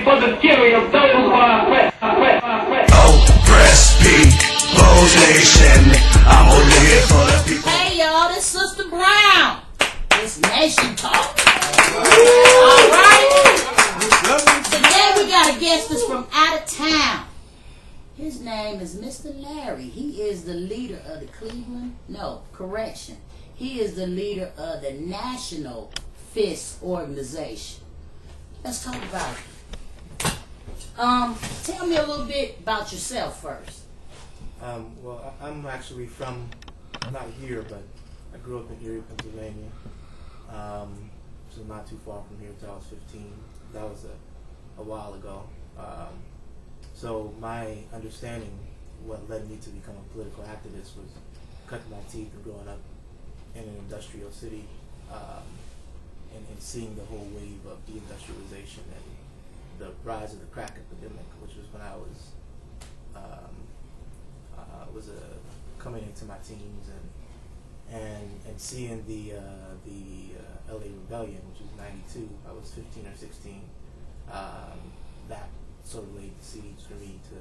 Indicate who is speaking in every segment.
Speaker 1: for the fury of those who are oppressed.
Speaker 2: Oppressed people's nation. I'm only here for the people.
Speaker 3: Hey y'all, this Sister Brown. It's Nation Talk. Alright? Today we got a guest that's from out of town. His name is Mr. Larry. He is the leader of the He is the leader of the National F.I.S.T organization. Let's talk about it. Tell me a little bit about yourself first.
Speaker 4: Well, I'm actually from, not here, but I grew up in Erie, Pennsylvania. So not too far from here until I was 15. That was a while ago. So my understanding, what led me to become a political activist, was cutting my teeth and growing up in an industrial city, and seeing the whole wave of deindustrialization and the rise of the crack epidemic, which was when I was coming into my teens, and seeing the LA Rebellion, which was '92. I was 15 or 16. That sort of laid the seeds for me to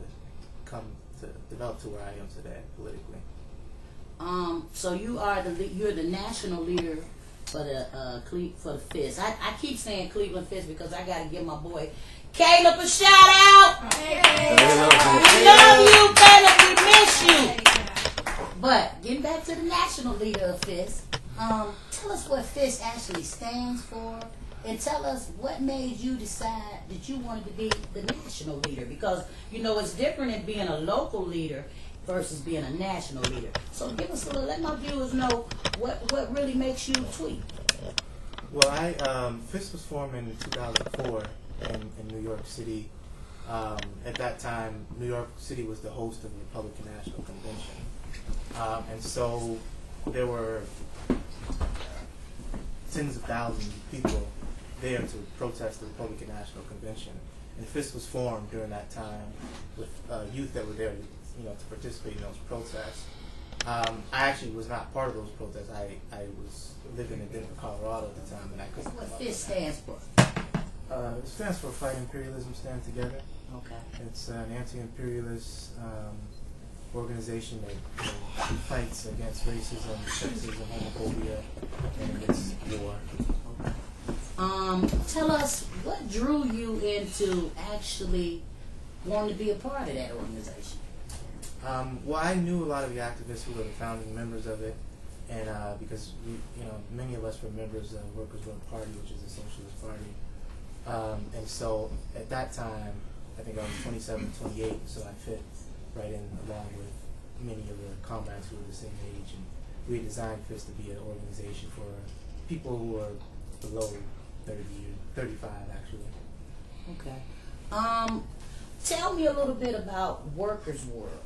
Speaker 4: come to develop to where I am today politically.
Speaker 3: So you're the national leader for the F.I.S.T. I keep saying Cleveland F.I.S.T because I got to give my boy Caleb a shout out. Hey. We love you, Caleb. We miss you. But getting back to the national leader of F.I.S.T, tell us what F.I.S.T actually stands for, and tell us what made you decide that you wanted to be the national leader, because you know it's different in being a local leader versus being a national leader. So give us a little, let my viewers know what really makes you tweet.
Speaker 4: Well, F.I.S.T was formed in 2004 in New York City. At that time, New York City was the host of the Republican National Convention. And so there were tens of thousands of people there to protest the Republican National Convention. And F.I.S.T was formed during that time with youth that were there to participate in those protests. I actually was not part of those protests. I was living in Denver, Colorado at the time, and I couldn't.
Speaker 3: What F.I.S.T stands for?
Speaker 4: It stands for Fight Imperialism, Stand Together.
Speaker 3: Okay.
Speaker 4: It's an anti-imperialist organization that fights against racism, sexism, homophobia, and against war.
Speaker 3: Okay. Tell us what drew you into actually wanting to be a part of that organization.
Speaker 4: Well, I knew a lot of the activists who were the founding members of it, and because many of us were members of Workers' World Party, which is a socialist party, and so at that time, I think I was 27, 28, so I fit right in along with many of the comrades who were the same age, and we had designed F.I.S.T to be an organization for people who are below 30 years, 35 actually.
Speaker 3: Okay. Tell me a little bit about Workers' World.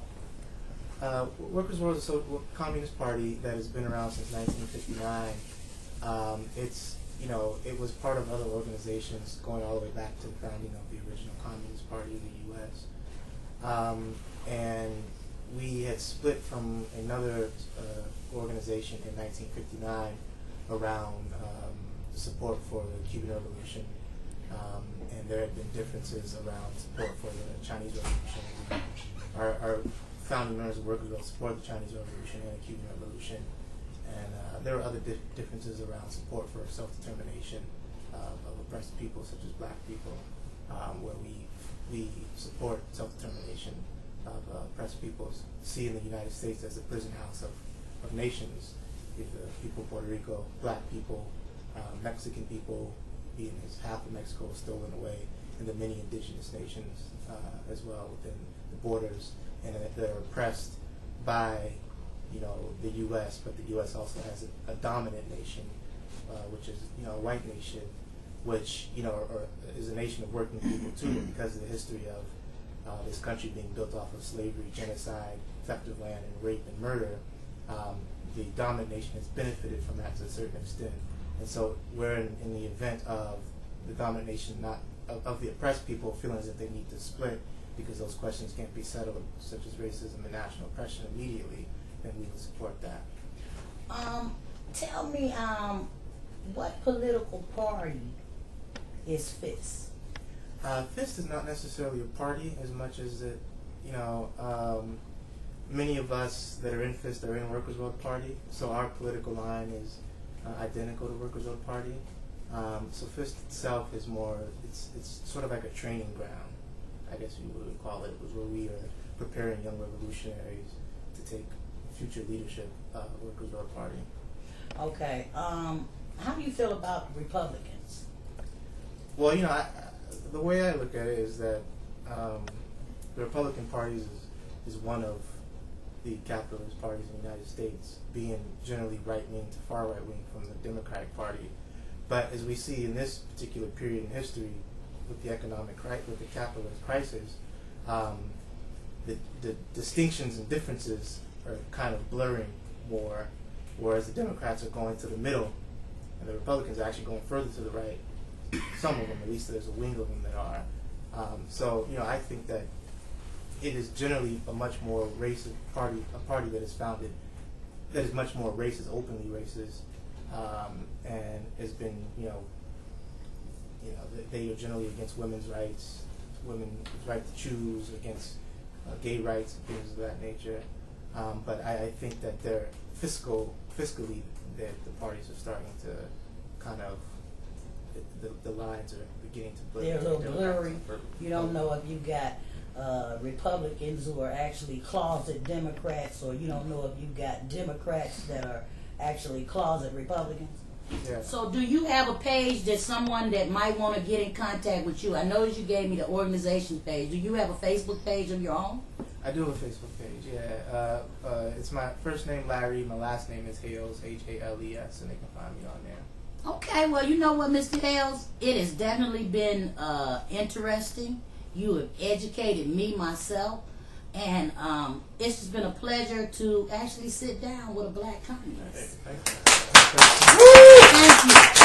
Speaker 4: Workers' World is a communist party that has been around since 1959. It was part of other organizations going all the way back to the founding of the original Communist Party of the U.S. And we had split from another organization in 1959 around the support for the Cuban Revolution. And there had been differences around support for the Chinese Revolution. Our founding members of Workers' World support the Chinese Revolution and the Cuban Revolution. And there were other differences around support for self-determination of oppressed people, such as black people, where we support self-determination of oppressed people, seeing the United States as a prison house of nations, with the people of Puerto Rico, black people, Mexican people, being half of Mexico was stolen away, and the many indigenous nations as well within the borders, and they're oppressed by the U.S., but the U.S. also has a dominant nation, which is a white nation, which is a nation of working people too, because of the history of this country being built off of slavery, genocide, theft of land, and rape and murder. The dominant nation has benefited from that to a certain extent, and so we're in the event of the dominant nation of the oppressed people feeling as if they need to split because those questions can't be settled, such as racism and national oppression immediately, then we would support that.
Speaker 3: Tell me, what political party is F.I.S.T?
Speaker 4: F.I.S.T is not necessarily a party as much as that, you know, many of us that are in F.I.S.T are in Workers' World Party, so our political line is identical to Workers' World Party. So F.I.S.T itself is more, it's sort of like a training ground, I guess you would call it. It was where we are preparing young revolutionaries to take future leadership of Workers' World Party.
Speaker 3: Okay. How do you feel about Republicans?
Speaker 4: Well, you know, the way I look at it is that the Republican Party is one of the capitalist parties in the United States, being generally right-wing to far right-wing from the Democratic Party. But as we see in this particular period in history, with the with the capitalist crisis, the distinctions and differences are kind of blurring more, whereas the Democrats are going to the middle, and the Republicans are actually going further to the right. Some of them, at least there's a wing of them that are. So, you know, I think that it is generally a much more racist party, a party that is founded, that is much more racist, openly racist, and has been, you know, they are generally against women's rights, women's right to choose, against gay rights and things of that nature. But I think that they're fiscally, that the parties are starting to kind of, the lines are beginning to blur.
Speaker 3: They're a little blurry. You don't know if you got Republicans who are actually closet Democrats, or you don't know if you got Democrats that are actually closet Republicans.
Speaker 4: Yeah.
Speaker 3: So do you have a page that someone that might want to get in contact with you? I noticed you gave me the organization page. Do you have a Facebook page of your own?
Speaker 4: I do have a Facebook page, yeah. It's my first name, Larry. My last name is Hales, H-A-L-E-S, and they can find me on there.
Speaker 3: Okay, well, you know what, Mr. Hales? It has definitely been interesting. You have educated me, myself, and it's just been a pleasure to actually sit down with a black communist.
Speaker 4: Thank you.
Speaker 3: Thank you.